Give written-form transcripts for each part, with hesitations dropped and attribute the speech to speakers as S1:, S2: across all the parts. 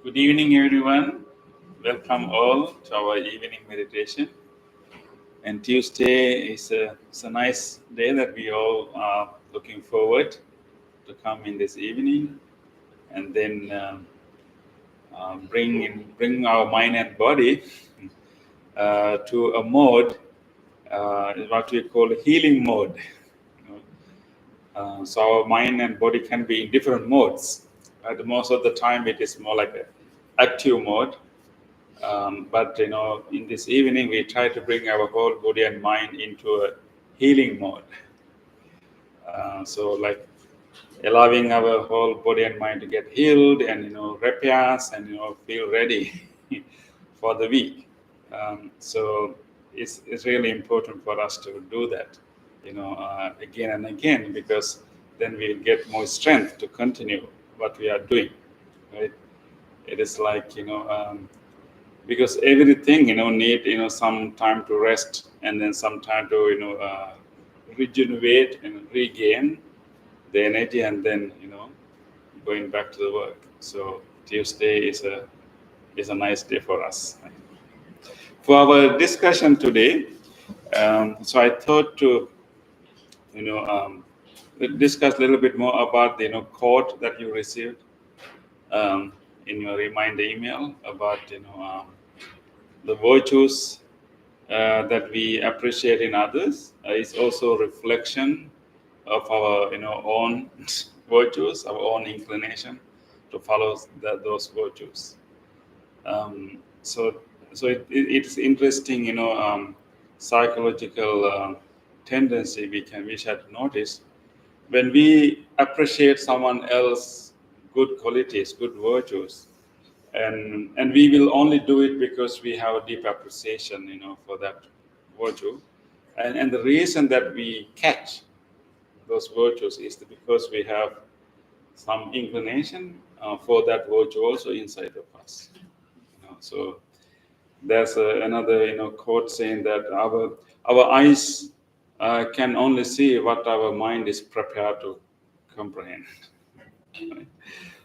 S1: Good evening, everyone. Welcome all to our evening meditation. And Tuesday is a nice day that we all are looking forward to come in this evening, and then bring our mind and body to a mode, what we call healing mode. You know. So our mind and body can be in different modes. Most of the time, it is more like an active mode. But in this evening, we try to bring our whole body and mind into a healing mode. So, like allowing our whole body and mind to get healed, and repairs, and feel ready for the week. So it's really important for us to do that, again and again, because then we'll get more strength to continue what we are doing. Right? It is like because everything need some time to rest, and then some time to regenerate and regain the energy, and then going back to the work. So Tuesday is a nice day for us. For our discussion today, so I thought to discuss a little bit more about the quote that you received in your reminder email about the virtues that we appreciate in others. Is also a reflection of our own virtues, our own inclination to follow those virtues. So it's interesting, psychological tendency we should notice when we appreciate someone else good qualities, good virtues, and we will only do it because we have a deep appreciation for that virtue, and the reason that we catch those virtues is because we have some inclination for that virtue also inside of us. So there's another quote saying that our eyes can only see what our mind is prepared to comprehend.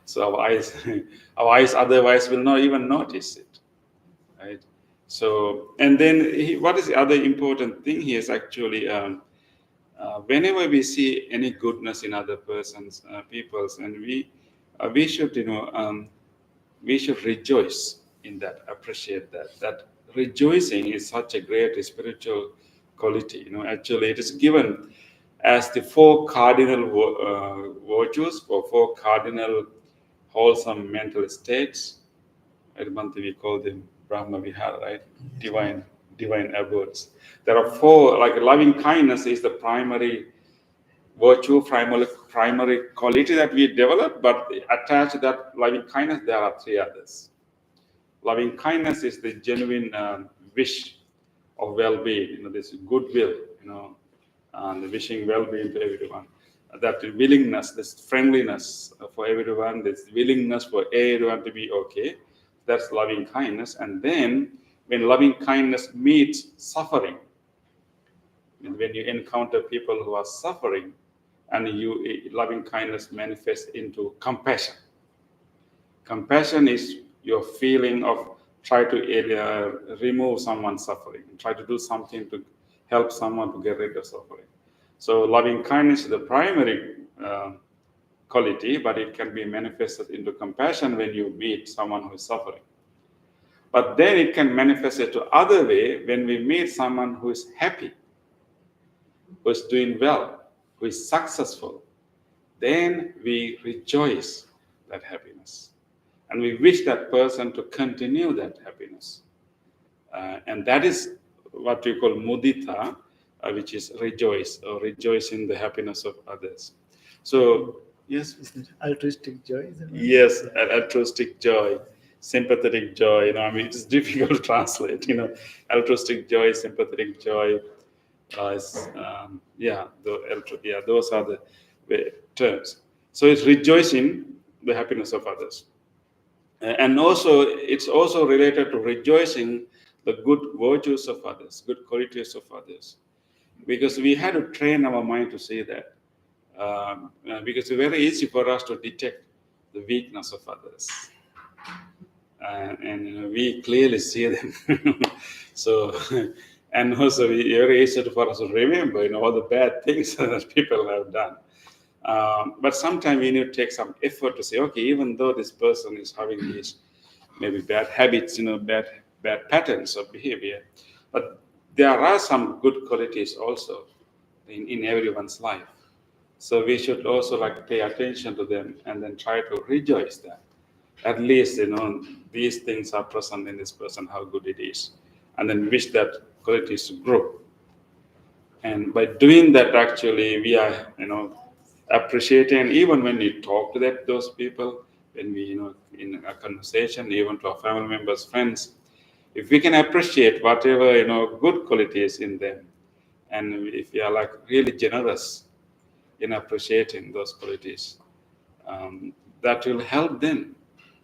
S1: So our eyes otherwise will not even notice it, right? So, and then what is the other important thing here is actually whenever we see any goodness in other persons, peoples, and we should we should rejoice in that, appreciate that. That rejoicing is such a great spiritual quality. Actually, it is given as the four cardinal virtues, or four cardinal wholesome mental states. At Manti we call them Brahma Vihara, right? Divine abodes. There are four, like loving kindness is the primary virtue, primary quality that we develop, but attached to that loving kindness, there are three others. Loving kindness is the genuine wish of well-being, this goodwill, and wishing well-being to everyone. That willingness, this friendliness for everyone, this willingness for everyone to be okay, that's loving kindness. And then when loving kindness meets suffering, and when you encounter people who are suffering, and loving kindness manifests into compassion. Compassion is your feeling of try to remove someone's suffering, try to do something to help someone to get rid of suffering. So loving kindness is the primary quality, but it can be manifested into compassion when you meet someone who is suffering. But then it can manifest it to other way when we meet someone who is happy, who is doing well, who is successful. Then we rejoice that happiness. And we wish that person to continue that happiness. And that is what we call mudita, which is rejoice or rejoice in the happiness of others. So, yes?
S2: Is it altruistic joy? Is it right?
S1: Yes, altruistic joy, sympathetic joy. I mean, it's difficult to translate. Altruistic joy, sympathetic joy. Those are the terms. So it's rejoicing the happiness of others, and also it's also related to rejoicing the good virtues of others, good qualities of others, because we had to train our mind to see that. Because it's very easy for us to detect the weakness of others, and we clearly see them. So, and also very easy for us to remember, all the bad things that people have done. But sometimes we need to take some effort to say, okay, even though this person is having these maybe bad habits, bad patterns of behavior, but there are some good qualities also in everyone's life. So we should also pay attention to them and then try to rejoice that. At least, these things are present in this person, how good it is. And then wish that qualities to grow. And by doing that, actually, we are, appreciating, even when we talk to those people, when we, in a conversation, even to our family members, friends, if we can appreciate whatever, good qualities in them, and if we are really generous in appreciating those qualities, that will help them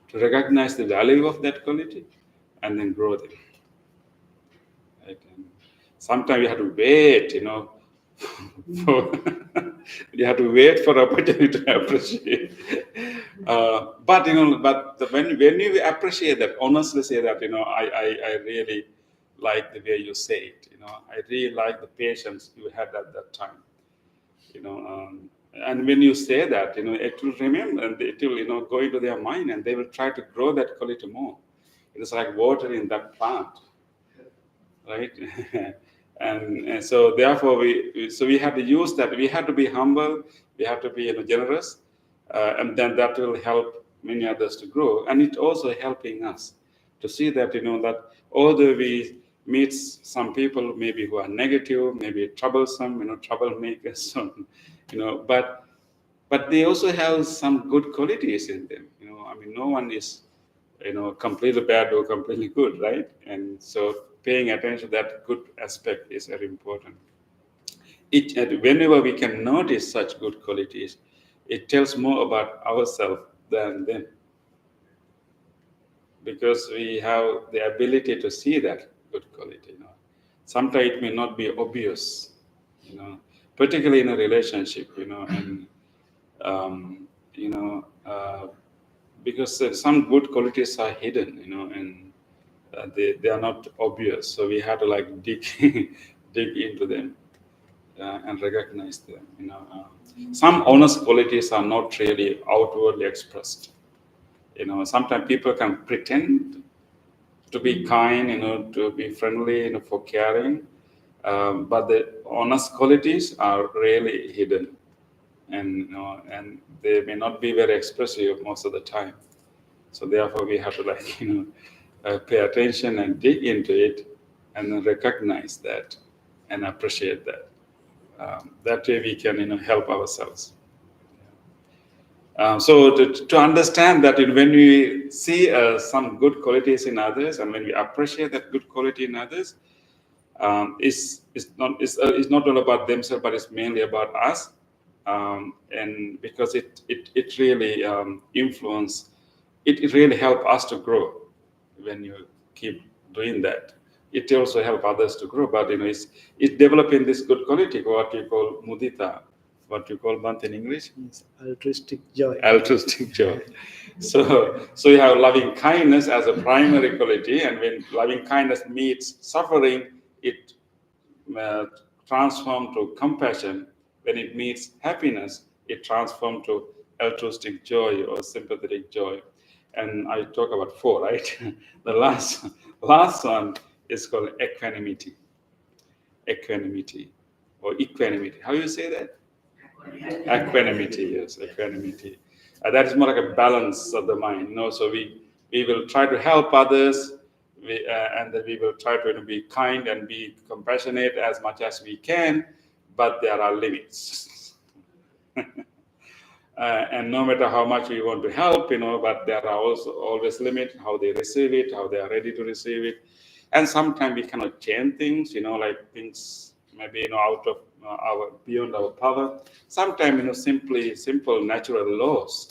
S1: to recognize the value of that quality and then grow them. Right? And sometimes you have to wait, for you have to wait for opportunity to appreciate. But when you appreciate that, honestly say that, I really like the way you say it. I really like the patience you had at that time. And when you say that, it will remember and it will, go into their mind and they will try to grow that quality more. It is like water in that plant, right? and so therefore we have to use that. We have to be humble. We have to be generous, and then that will help many others to grow. And it also helping us to see that that although we meet some people maybe who are negative, maybe troublesome, troublemakers, so, but they also have some good qualities in them. I mean, no one is completely bad or completely good, right? And so paying attention to that good aspect is very important. Whenever we can notice such good qualities, it tells more about ourselves than them, because we have the ability to see that good quality. Sometimes it may not be obvious, particularly in a relationship, and because some good qualities are hidden, and they are not obvious. So we have to dig dig into them and recognize them. Some honest qualities are not really outwardly expressed. Sometimes people can pretend to be kind, to be friendly, for caring, but the honest qualities are really hidden, and they may not be very expressive most of the time. So therefore, we have to pay attention and dig into it, and then recognize that and appreciate that. That way, we can help ourselves. So to understand that when we see some good qualities in others, and when we appreciate that good quality in others, it's not all about themselves, but it's mainly about us. And because it really influence, it really help us to grow. When you keep doing that, it also help others to grow. But it's developing this good quality, what you call mudita, what you call Bant in English.
S2: Yes, altruistic joy.
S1: Altruistic joy. So you have loving kindness as a primary quality, and when loving kindness meets suffering, it transforms to compassion, when it meets happiness, it transforms to altruistic joy or sympathetic joy. And I talk about four, right? The last one is called equanimity. Equanimity or equanimity. How you say that? Equanimity, yes, equanimity. That is more like a balance of the mind. So we will try to help others, and then we will try to be kind and be compassionate as much as we can, but there are limits. And no matter how much we want to help, but there are also always limits how they receive it, how they are ready to receive it, and sometimes we cannot change things, like things maybe out of our beyond our power. Sometimes simple natural laws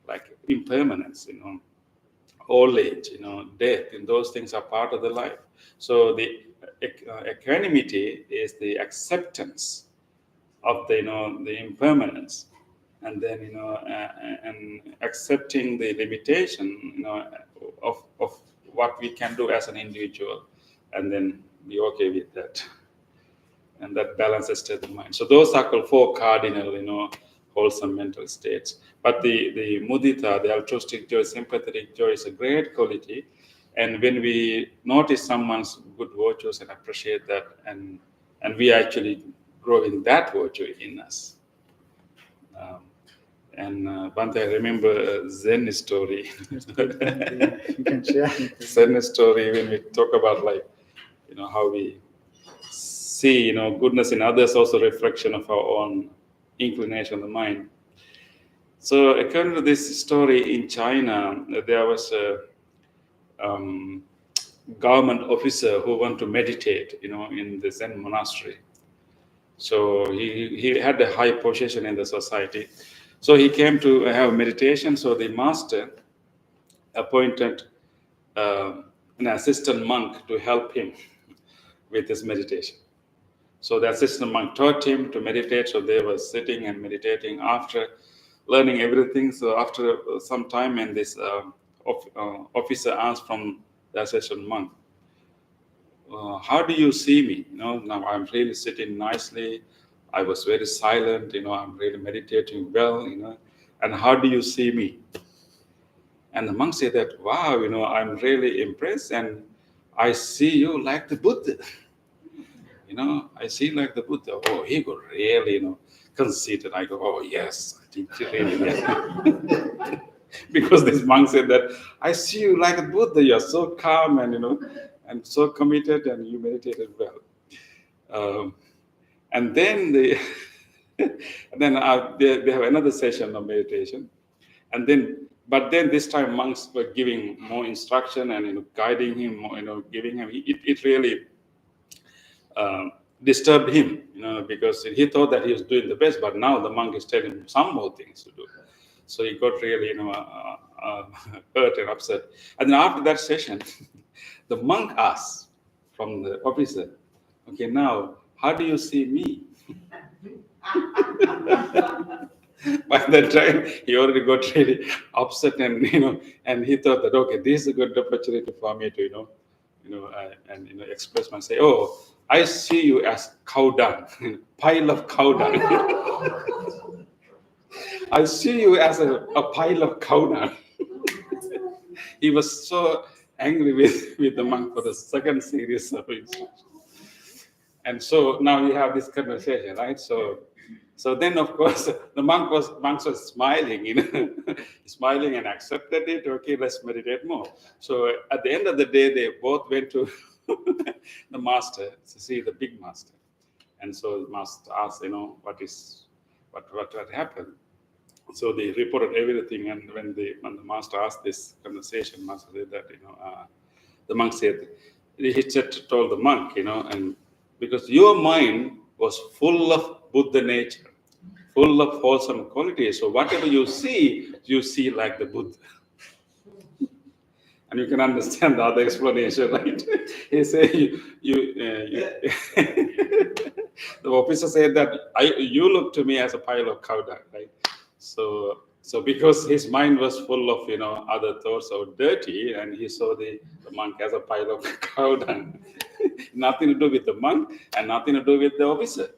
S1: like impermanence, old age, death, and those things are part of the life. So the equanimity is the acceptance of the impermanence, and then and accepting the limitation of what we can do as an individual, and then be okay with that, and that balances state of mind. So those are called four cardinal wholesome mental states. But the mudita, the altruistic joy, sympathetic joy, is a great quality. And when we notice someone's good virtues and appreciate that, and we actually grow in that virtue in us. Bante, I remember a Zen story.
S2: Yes, good. You can share.
S1: Zen story, when we talk about how we see goodness in others, also reflection of our own inclination of the mind. So according to this story, in China, there was a government officer who wanted to meditate in the Zen monastery. So he had a high position in the society. So he came to have meditation. So the master appointed an assistant monk to help him with his meditation. So the assistant monk taught him to meditate. So they were sitting and meditating after learning everything. So after some time, and this officer asked from the assistant monk, how do you see me? Now I'm really sitting nicely. I was very silent. I'm really meditating well. And how do you see me? And the monk said that, wow, I'm really impressed, and I see you like the Buddha. I see like the Buddha. Oh, he got really, conceited. I go, oh yes, I think you really. Yeah. Because this monk said that, I see you like a Buddha. You're so calm and and so committed, and you meditated well. And then they have another session of meditation, and then. But then this time monks were giving more instruction and guiding him, more, giving him. It really disturbed him, because he thought that he was doing the best. But now the monk is telling him some more things to do. So he got really, hurt and upset. And then after that session, the monk asked from the officer, "Okay, now how do you see me?" By that time, he already got really upset, and and he thought that, okay, this is a good opportunity for me to express myself. Say, oh, I see you as cow dung, pile of cow dung. I see you as a pile of cow dung. He was so angry with the monk for the second series of instructions. And so now you have this conversation, right? So then, of course, the monk was smiling, smiling and accepted it. Okay, let's meditate more. So at the end of the day, they both went to the master to see the big master. And so the master asked, what happened. So they reported everything. And when the master asked this conversation, master said that, the monk said, told the monk, and because your mind was full of Buddha nature, full of wholesome qualities. So whatever you see like the Buddha. And you can understand the other explanation, right? He said, the officer said that you look to me as a pile of cow dung, right? So because his mind was full of other thoughts or dirty, and he saw the monk as a pile of cow dung. Nothing to do with the monk and nothing to do with the officer.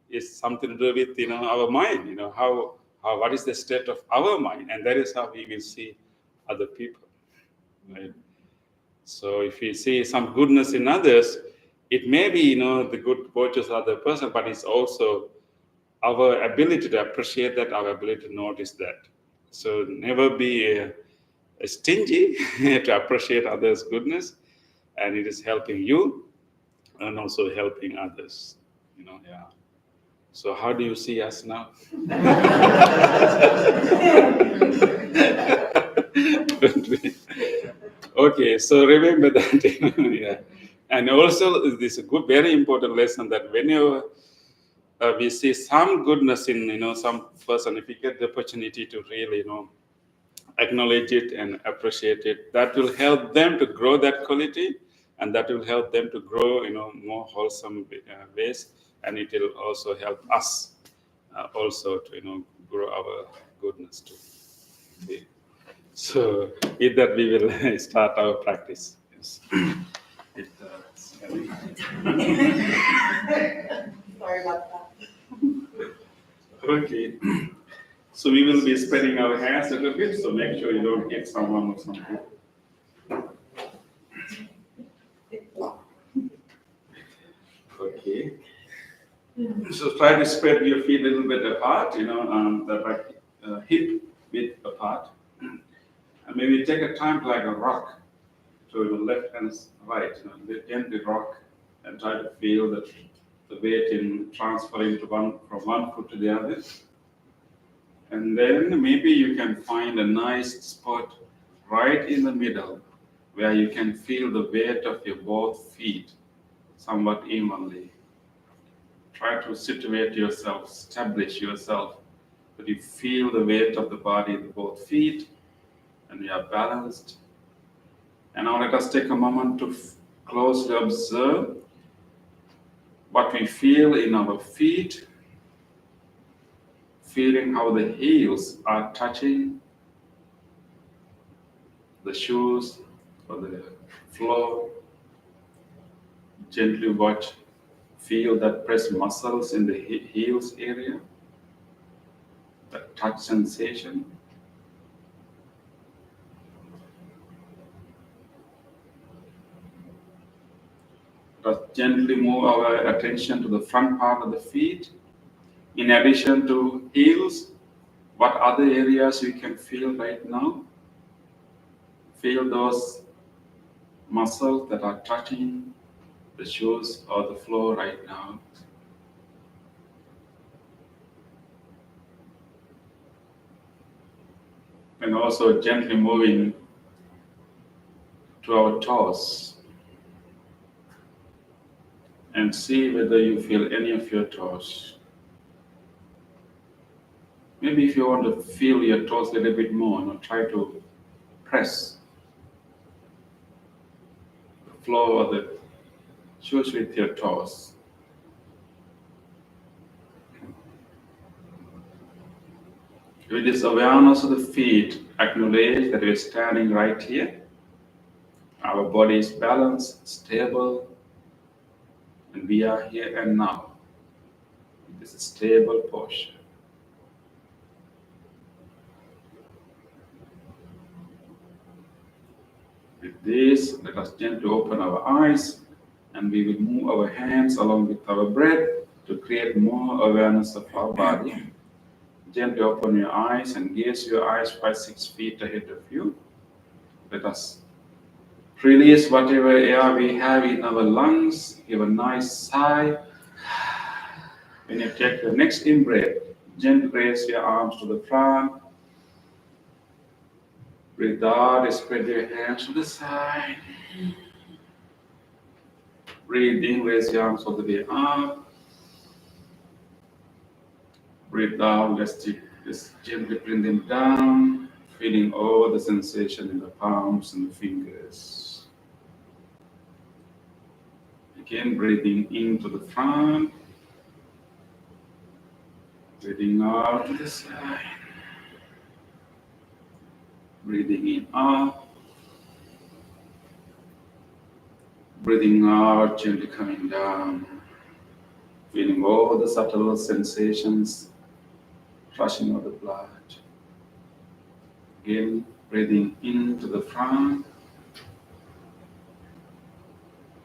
S1: is something to do with our mind. How what is the state of our mind, and that is how we will see other people, right? So if we see some goodness in others, it may be the good virtues of the other person, but it's also our ability to appreciate that, our ability to notice that. So never be stingy to appreciate others' goodness, and it is helping you and also helping others. Yeah. So how do you see us now? Okay, so remember that. Yeah. And also, this is a good, very important lesson that whenever we see some goodness in some person, if we get the opportunity to really acknowledge it and appreciate it, that will help them to grow that quality, and that will help them to grow more wholesome ways, and it will also help us also to grow our goodness too. Okay. So with that we will start our practice. Yes.
S3: Sorry about that.
S1: Okay. So we will be spreading our hands a little bit, so make sure you don't hit someone or something. Okay. So try to spread your feet a little bit apart, the right hip width apart. And maybe take a time like a rock to the left and right, gently rock and try to feel the weight in transferring from one foot to the other. And then maybe you can find a nice spot right in the middle where you can feel the weight of your both feet somewhat evenly. Try to situate yourself, establish yourself, that you feel the weight of the body in both feet and you are balanced. And now let us take a moment to closely observe what we feel in our feet, feeling how the heels are touching the shoes or the floor. Gently watch, feel that press muscles in the heels area, that touch sensation. Let's gently move our attention to the front part of the feet. In addition to heels, what other areas you can feel right now? Feel those muscles that are touching the shoes or the floor right now. And also gently moving to our toes and see whether you feel any of your toes. Maybe if you want to feel your toes a little bit more, try to press the floor or the shoes with your toes. With this awareness of the feet, acknowledge that we're standing right here. Our body is balanced, stable, and we are here and now. This is a stable posture. With this, let us gently open our eyes, and we will move our hands along with our breath to create more awareness of our body. Gently open your eyes and gaze your eyes 5-6 feet ahead of you. Let us release whatever air we have in our lungs. Give a nice sigh. When you take the next in-breath, gently raise your arms to the front. Breathe out, spread your hands to the side. Breathe in, raise your arms all the way up. Breathe out, let's gently bring them down, feeling all the sensation in the palms and the fingers. Again, breathing into the front, breathing out to the side. Breathing in up, breathing out, gently coming down. Feeling all the subtle sensations flushing out the blood. Again, breathing into the front,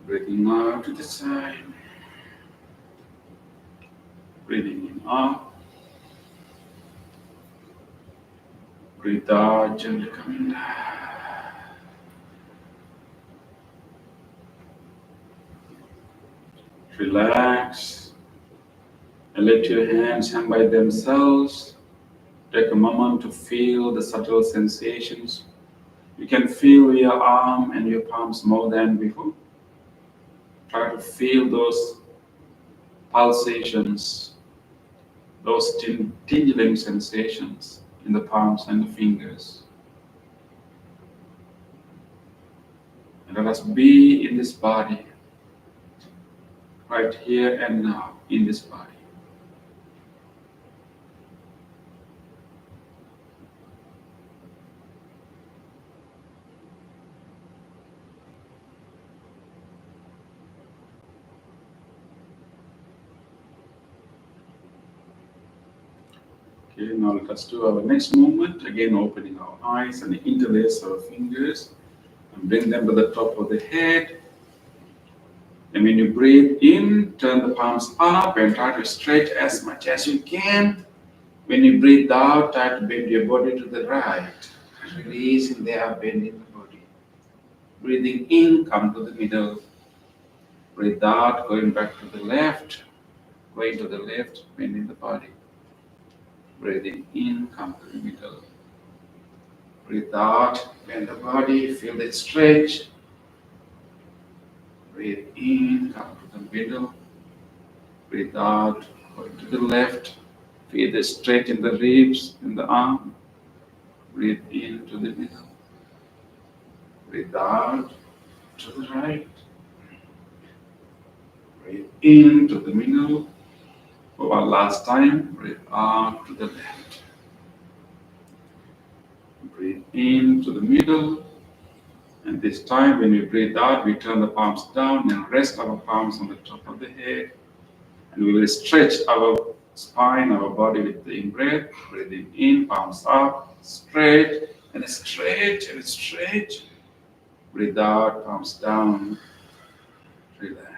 S1: breathing out to the side, breathing in up, breathe out, gently coming down. Relax and let your hands hang by themselves. Take a moment to feel the subtle sensations. You can feel your arm and your palms more than before. Try to feel those pulsations, those tingling sensations in the palms and the fingers. And let us be in this body, right here and now, in this body. Okay, now let us do our next movement. Again, opening our eyes and interlace our fingers and bring them to the top of the head. And when you breathe in, turn the palms up and try to stretch as much as you can. When you breathe out, try to bend your body to the right. Releasing there, bending the body. Breathing in, come to the middle. Breathe out, going back to the left. Going to the left, bending the body. Breathing in, come to the middle. Breathe out, bend the body, feel the stretch. Breathe in, come to the middle. Breathe out, going to the left. Feel the stretch in the ribs, in the arm. Breathe in to the middle. Breathe out to the right. Breathe in to the middle. For one last time, breathe out to the left. Breathe in to the middle. And this time, when we breathe out, we turn the palms down and rest our palms on the top of the head. And we will stretch our spine, our body with the in-breath. Breathing in, palms up, stretch, and stretch, and stretch. Breathe out, palms down, relax.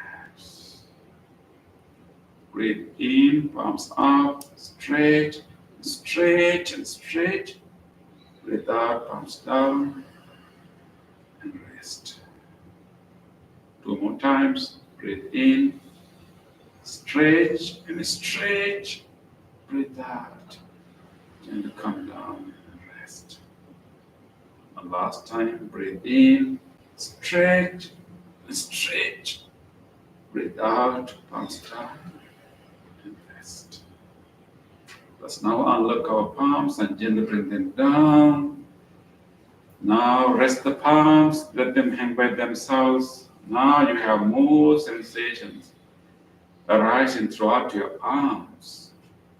S1: Breathe in, palms up, stretch, stretch, and stretch. Breathe out, palms down, and rest. 2 more times. Breathe in, stretch, and stretch. Breathe out, and come down and rest. And last time, breathe in, stretch, stretch. Breathe out, palms down, and rest. Let's now unlock our palms and gently bring them down. Now rest the palms, let them hang by themselves. Now you have more sensations arising throughout your arms.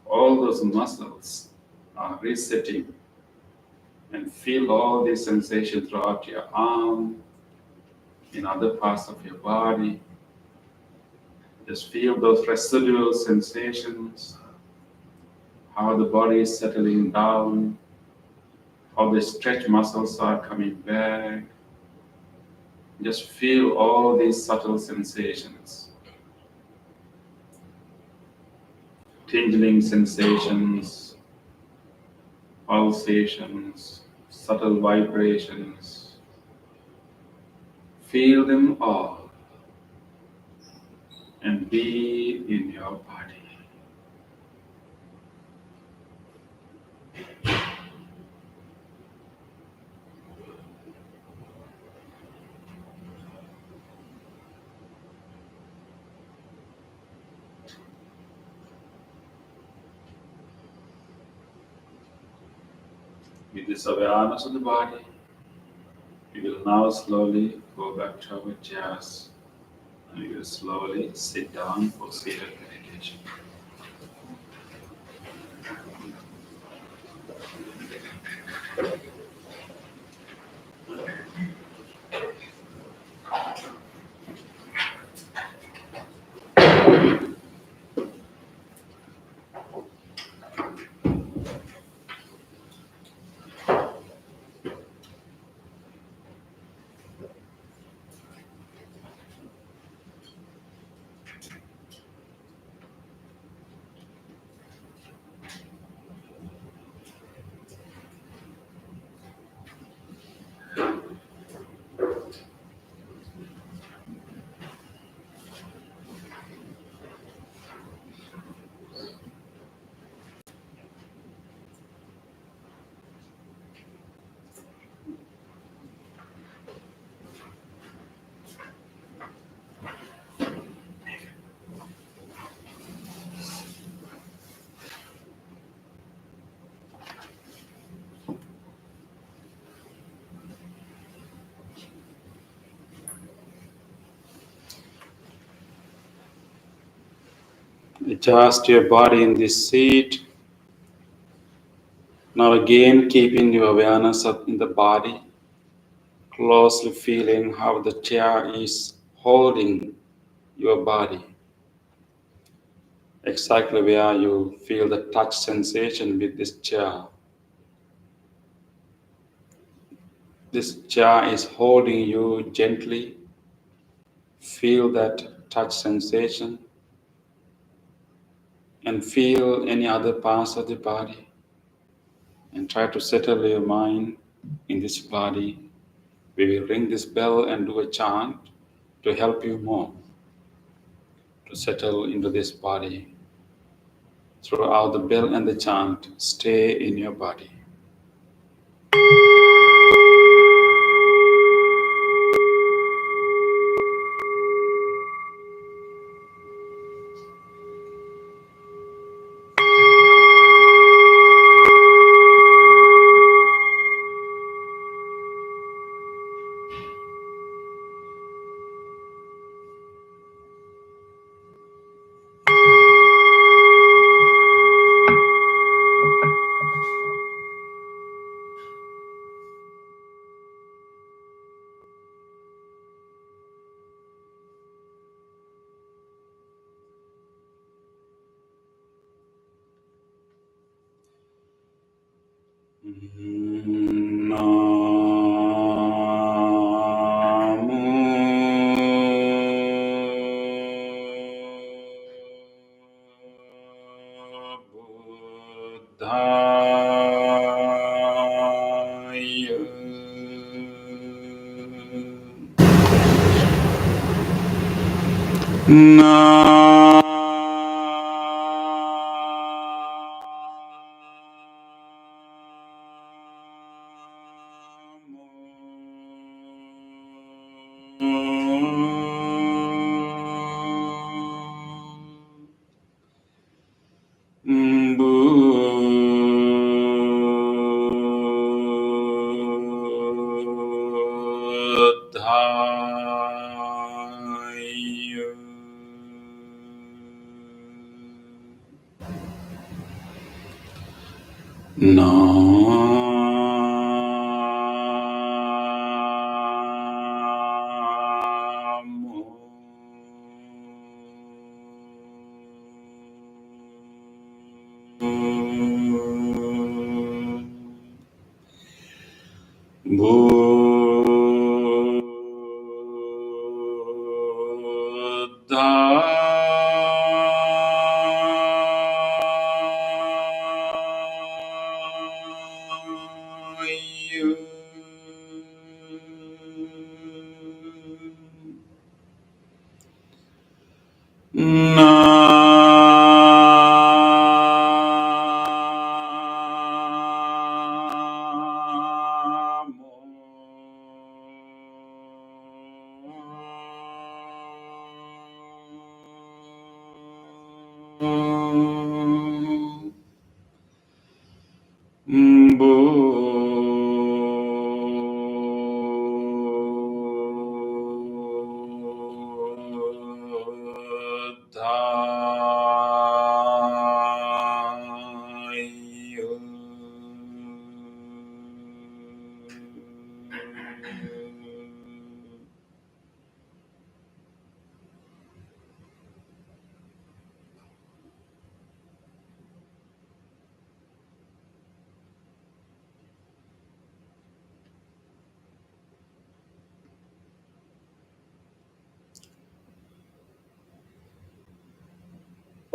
S1: All those muscles are resetting. And feel all these sensations throughout your arm, in other parts of your body. Just feel those residual sensations, how the body is settling down, how the stretch muscles are coming back. Just feel all these subtle sensations. Tingling sensations, pulsations, subtle vibrations. Feel them all and be in your body. With this awareness of the body, we will now slowly go back to our chairs and we will slowly sit down for seated meditation. Adjust your body in this seat. Now again, keeping your awareness in the body, closely feeling how the chair is holding your body. Exactly where you feel the touch sensation with this chair. This chair is holding you gently. Feel that touch sensation and feel any other parts of the body and try to settle your mind in this body. We will ring this bell and do a chant to help you more to settle into this body. Throughout the bell and the chant, stay in your body.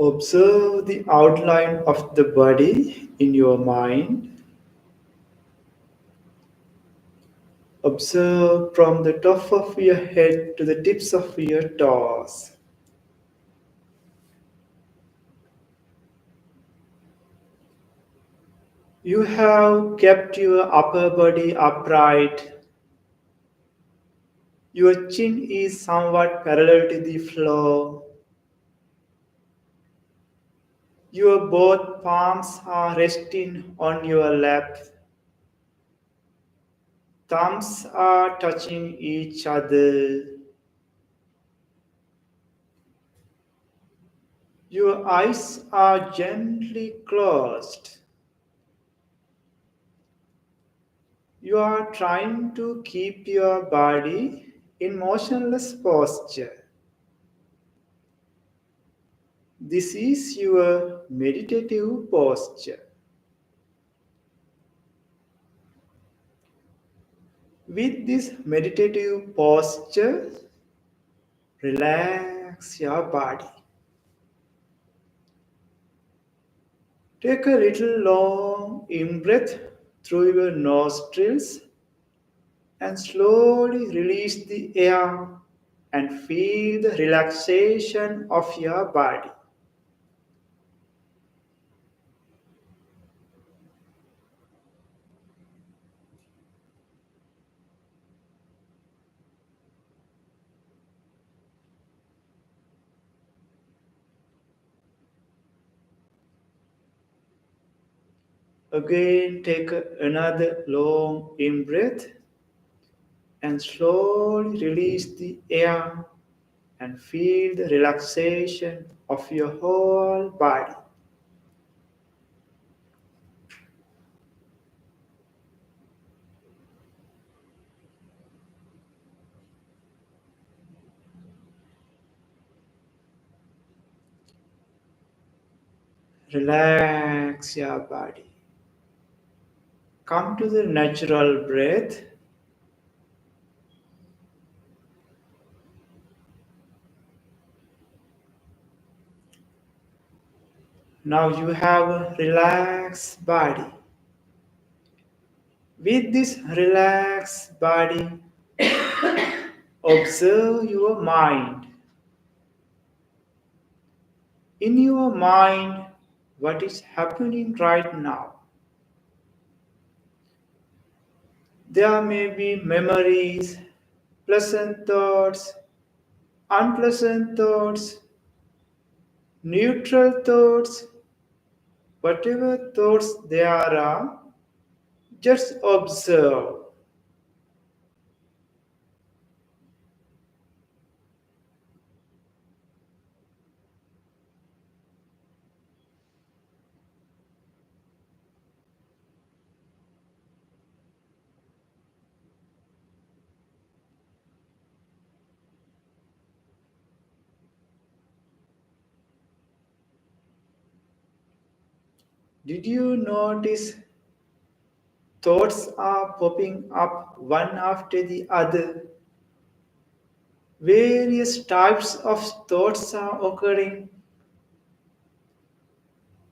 S2: Observe the outline of the body in your mind. Observe from the top of your head to the tips of your toes. You have kept your upper body upright. Your chin is somewhat parallel to the floor. Your both palms are resting on your lap. Thumbs are touching each other. Your eyes are gently closed. You are trying to keep your body in motionless posture. This is your meditative posture. With this meditative posture, relax your body. Take a little long in breath through your nostrils and slowly release the air and feel the relaxation of your body. Again, take another long in breath and slowly release the air and feel the relaxation of your whole body. Relax your body. Come to the natural breath. Now you have a relaxed body. With this relaxed body, observe your mind. In your mind, what is happening right now? There may be memories, pleasant thoughts, unpleasant thoughts, neutral thoughts, whatever thoughts there are, just observe. Did you notice thoughts are popping up one after the other? Various types of thoughts are occurring.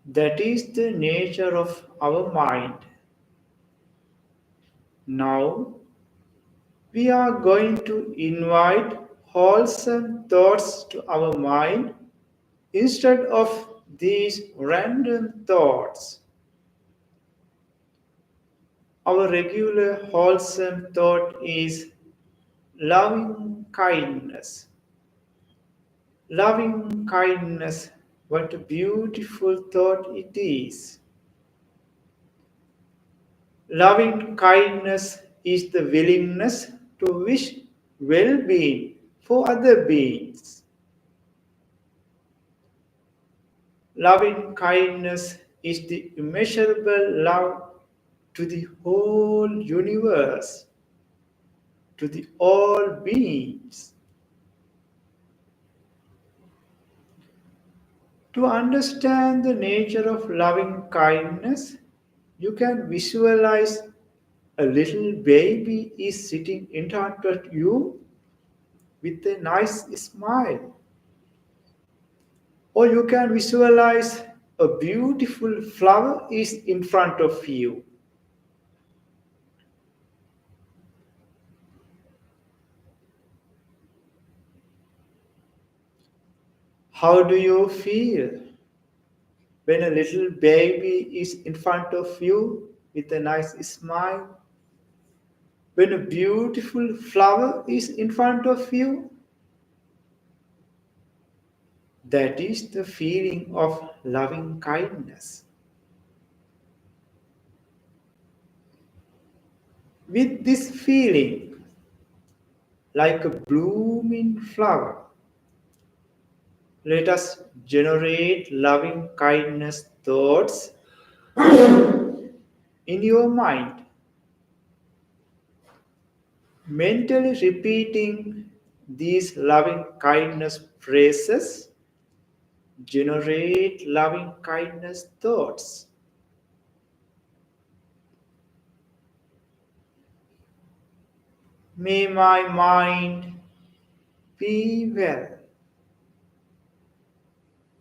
S2: That is the nature of our mind. Now, we are going to invite wholesome thoughts to our mind instead of these random thoughts. Our regular wholesome thought is loving kindness. Loving kindness, what a beautiful thought it is. Loving kindness is the willingness to wish well being for other beings. Loving kindness is the immeasurable love to the whole universe, to the all beings. To understand the nature of loving kindness, you can visualize a little baby is sitting in front of you with a nice smile. Or you can visualize a beautiful flower is in front of you. How do you feel when a little baby is in front of you with a nice smile? When a beautiful flower is in front of you? That is the feeling of loving kindness. With this feeling, like a blooming flower, Let us generate loving kindness thoughts in your mind, mentally repeating these loving kindness phrases. Generate loving kindness thoughts. May my mind be well.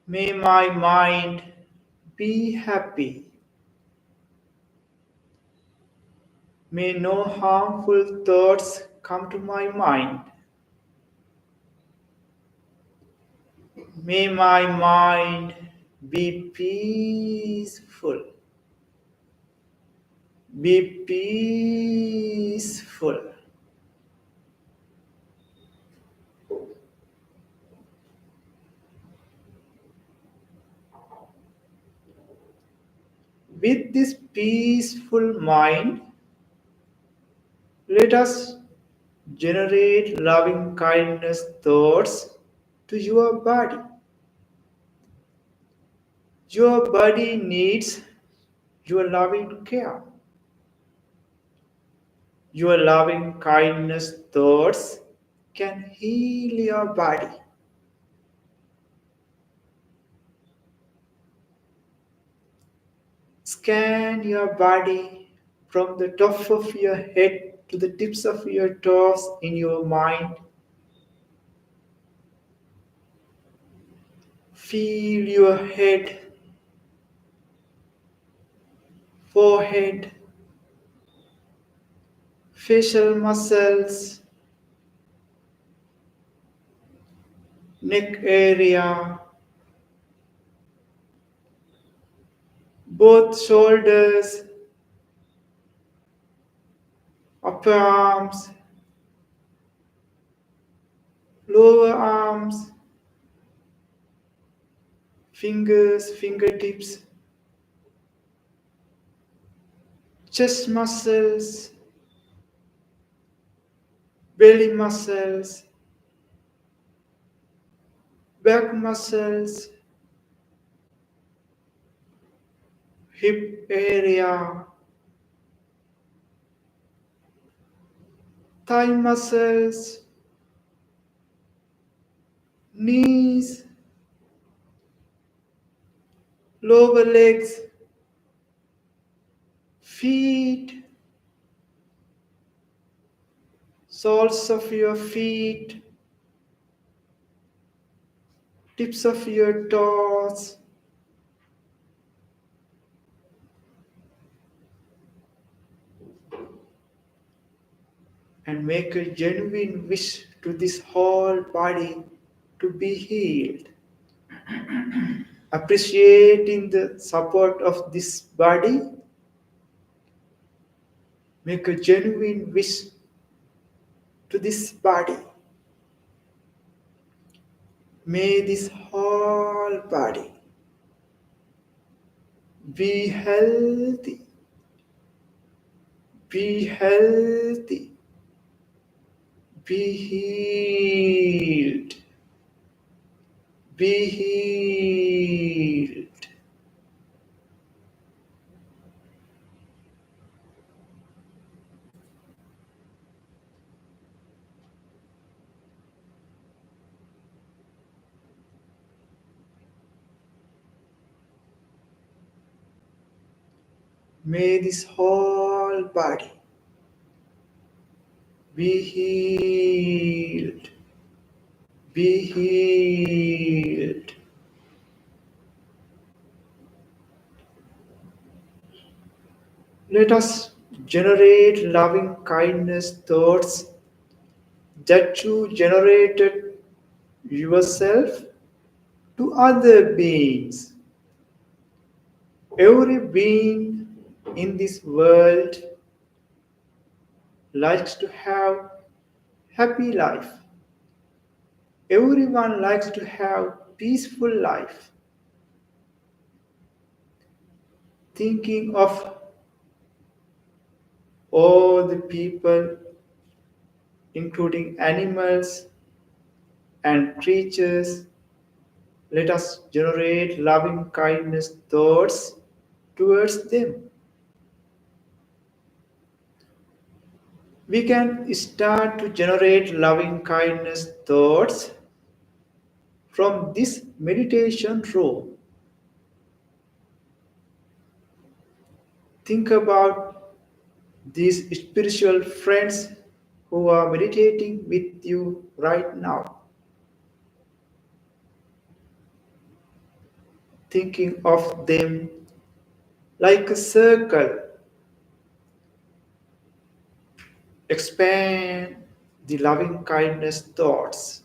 S2: May my mind be happy. May no harmful thoughts come to my mind. May my mind be peaceful. Be peaceful. With this peaceful mind, let us generate loving kindness thoughts to your body. Your body needs your loving care. Your loving kindness thoughts can heal your body. Scan your body from the top of your head to the tips of your toes in your mind. Feel your head, forehead, facial muscles, neck area, both shoulders, upper arms, lower arms, fingers, fingertips, chest muscles, belly muscles, back muscles, hip area, thigh muscles, knees, lower legs, feet, soles of your feet, tips of your toes, and make a genuine wish to this whole body to be healed. Appreciating the support of this body, make a genuine wish to this body. May this whole body be healthy, be healthy, be healed, be healed. May this whole body be healed, be healed. Let us generate loving kindness thoughts that you generated yourself to other beings. Every being in this world likes to have happy life. Everyone likes to have peaceful life. Thinking of all the people, including animals and creatures Let us generate loving kindness thoughts towards them. We can start to generate loving kindness thoughts from this meditation room. Think about these spiritual friends who are meditating with you right now. Thinking of them like a circle. Expand the loving kindness thoughts.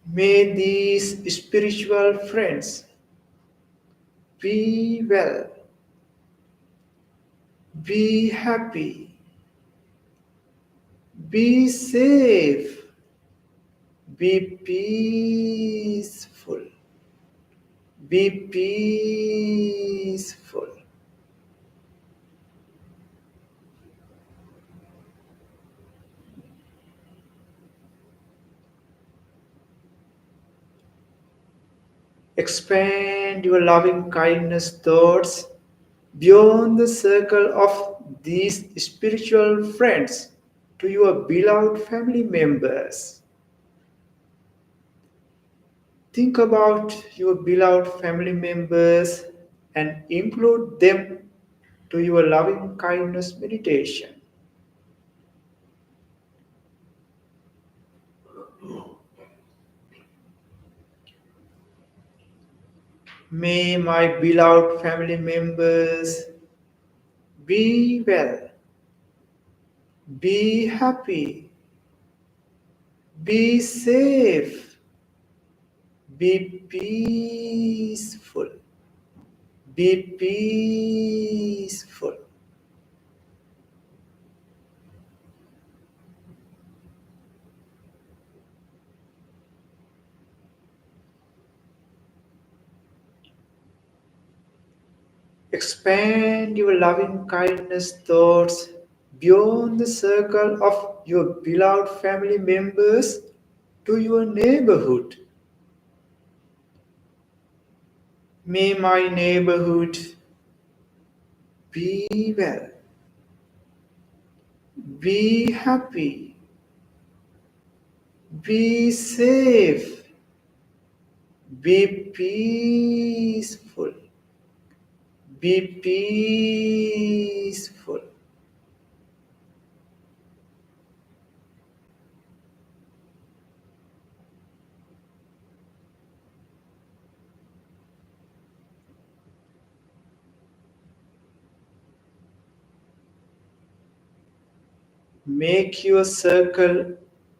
S2: May these spiritual friends be well, be happy, be safe, be peaceful, be peaceful. Expand your loving kindness thoughts beyond the circle of these spiritual friends to your beloved family members. Think about your beloved family members and include them to your loving kindness meditation. May my beloved family members be well, be happy, be safe, be peaceful, be peaceful. Expand your loving kindness thoughts beyond the circle of your beloved family members to your neighborhood. May my neighborhood be well, be happy, be safe, be peaceful, be peaceful. Make your circle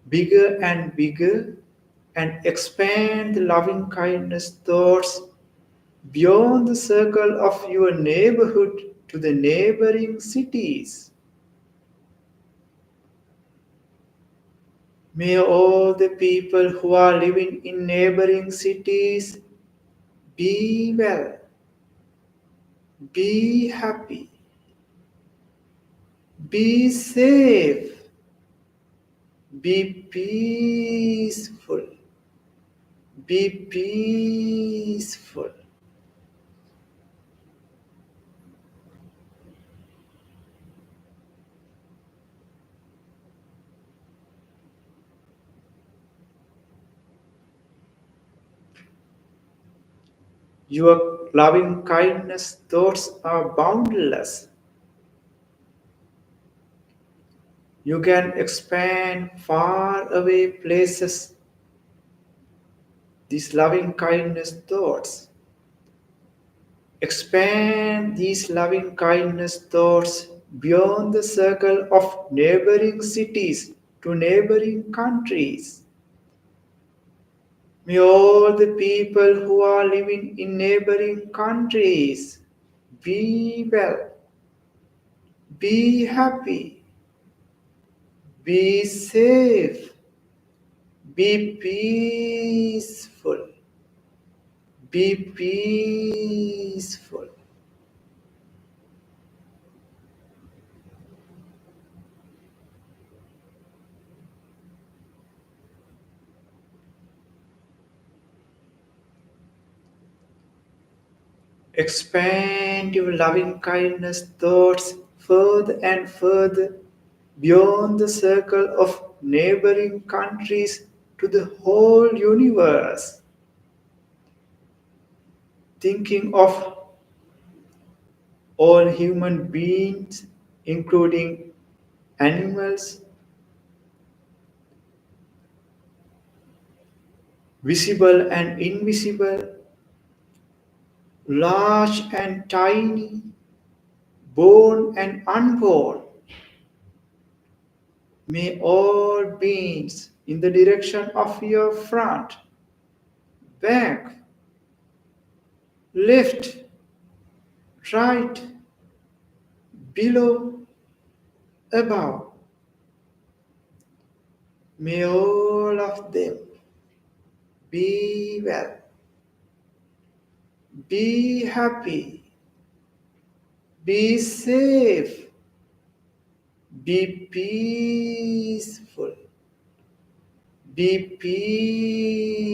S2: bigger and bigger and expand the loving kindness thoughts beyond the circle of your neighborhood to the neighboring cities. May all the people who are living in neighboring cities be well, be happy, be safe, be peaceful, be peaceful. Your loving kindness thoughts are boundless. You can expand far away places these loving kindness thoughts. Expand these loving kindness thoughts beyond the circle of neighboring cities to neighboring countries. May all the people who are living in neighboring countries be well, be happy, be safe, be peaceful, be peaceful. Expand your loving kindness thoughts further and further beyond the circle of neighboring countries to the whole universe, thinking of all human beings, including animals, visible and invisible, large and tiny, born and unborn. May all beings in the direction of your front, back, left, right, below, above, may all of them be well, be happy, be safe, be peaceful, be peaceful.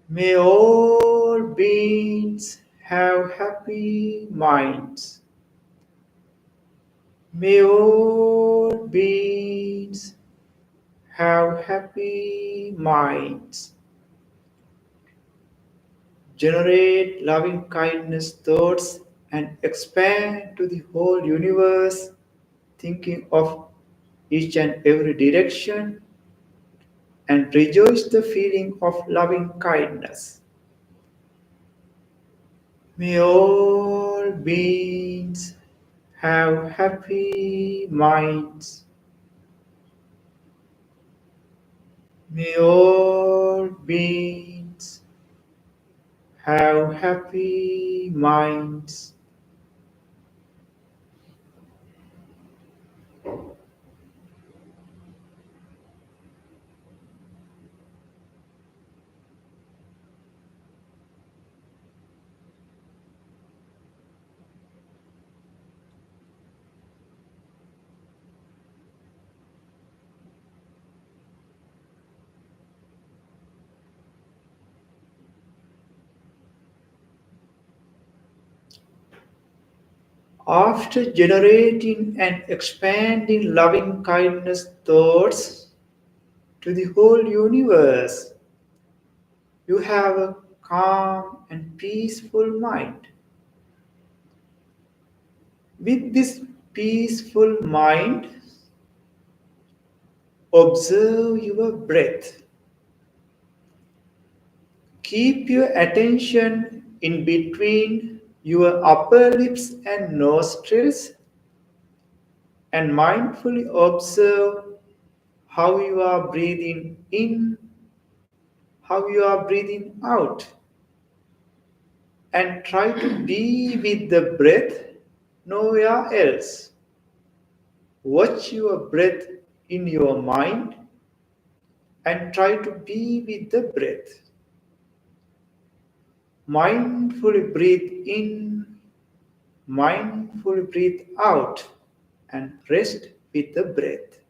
S2: May all beings have happy minds. May all beings have happy minds. Generate loving kindness thoughts and expand to the whole universe, thinking of each and every direction and rejoice the feeling of loving kindness. May all beings have happy minds. May all beings have happy minds. After generating and expanding loving kindness thoughts to the whole universe, you have a calm and peaceful mind. With this peaceful mind, observe your breath. Keep your attention in between your upper lips and nostrils and mindfully observe how you are breathing in, how you are breathing out, and try to be with the breath nowhere else. Watch your breath in your mind and try to be with the breath. Mindfully breathe in, mindfully breathe out, and rest with the breath.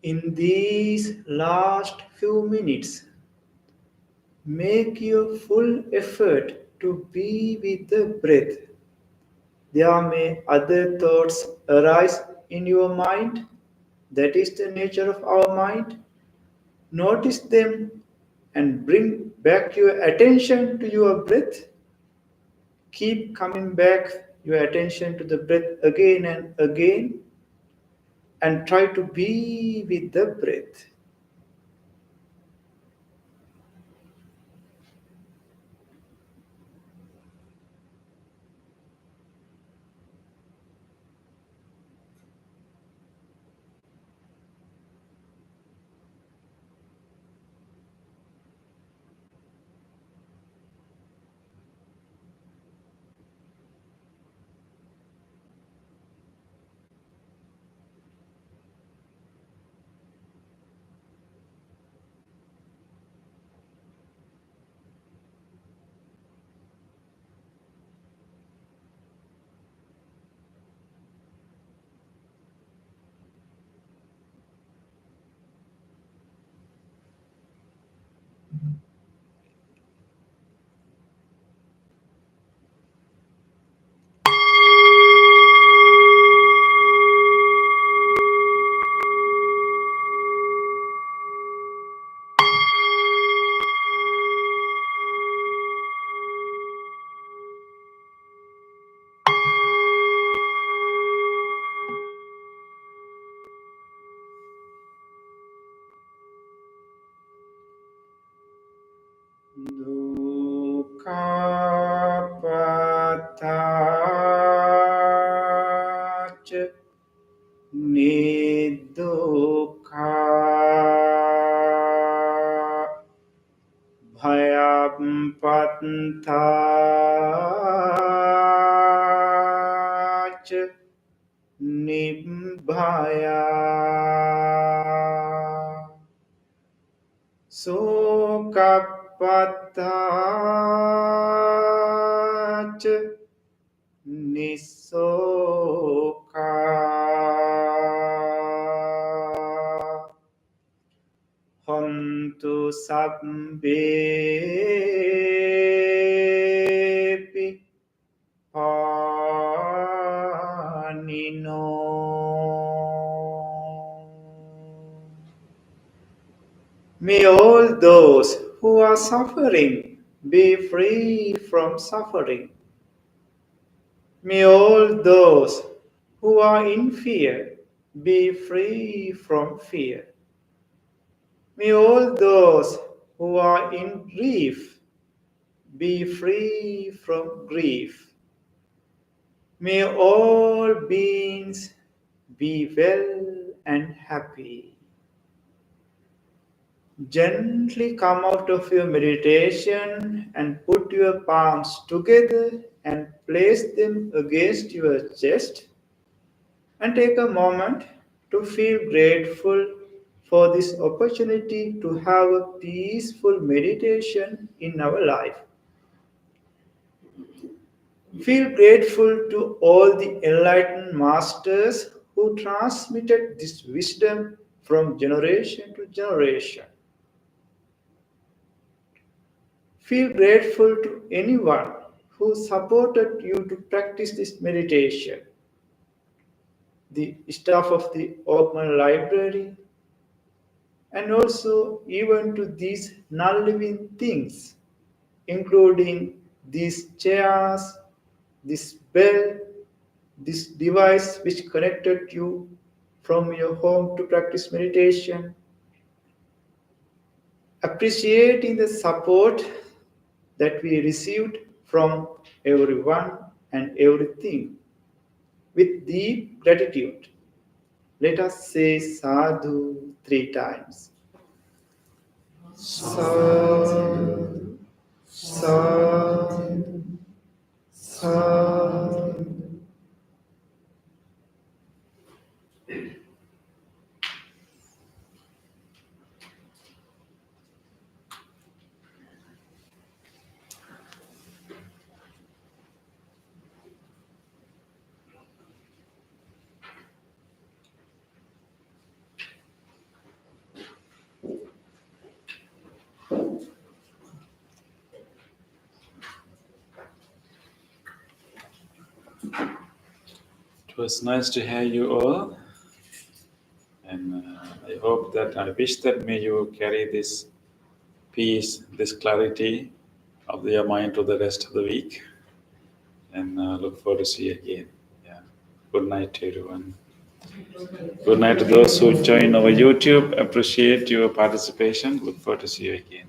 S2: In these last few minutes, make your full effort to be with the breath. There may other thoughts arise in your mind. That is the nature of our mind. Notice them and bring back your attention to your breath. Keep coming back your attention to the breath again and again and try to be with the breath. Dukapatach nidukha bhayampatthach nibbhaya sokapatthach nisoka hontu sabbepi panino. May all those who are suffering be free from suffering. May all those who are in fear be free from fear. May all those who are in grief be free from grief. May all beings be well and happy. Gently come out of your meditation and put your palms together and place them against your chest and take a moment to feel grateful for this opportunity to have a peaceful meditation in our life. Feel grateful to all the enlightened masters who transmitted this wisdom from generation to generation. Feel grateful to anyone who supported you to practice this meditation. The staff of the Oakman Library, and also even to these non-living things, including these chairs, this bell, this device which connected you from your home to practice meditation, appreciating the support that we received from everyone and everything with deep gratitude. Let us say sadhu 3 times. Sadhu, sadhu, sadhu.
S1: It was nice to hear you all. And I hope that, I wish that may you carry this peace, this clarity of your mind to the rest of the week. And look forward to see you again. Yeah. Good night to everyone. Good night to those who join our YouTube. Appreciate your participation. Look forward to see you again.